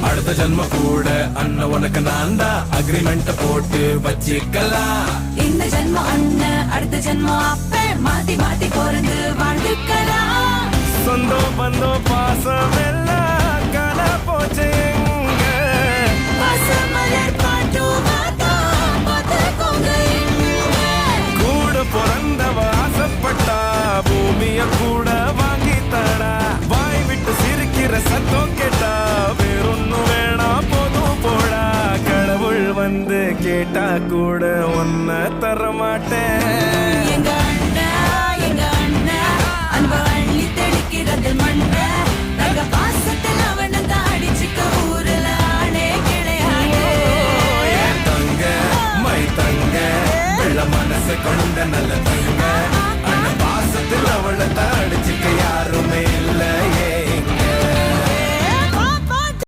அடுத்த ஜன்ம கூட அண்ணன் உனக்கு நான் தான் அக்ரிமெண்ட் போட்டு வச்சுக்கலாம். இந்த ஜென்மம் அண்ணன் அடுத்த ஜென்மம் அப்ப மாத்தி மாத்தி பிறந்து வாழ்ந்துக்கலாம். சொந்தம் பந்தம் பாசம் எல்லாம் காண போச்சு எங்க. பசுமலர் பாட்டும் மாத்தம் பார்த்துக்கோங்க இங்க. கூட பிறந்தவ ஆசைப்பட்டா பூமிய கூட வாங்கி தடா. வாய் விட்டு சிரிக்கிற சத்தம் கேட்டா வேறொன்னு வேணா போதும் போடா. கடவுள் வந்து கேட்டா கூட ஒன்ன தர மாட்டேன். எங்க அண்ணா அன்பு அள்ளி தெளிக்கிறது மண்ண.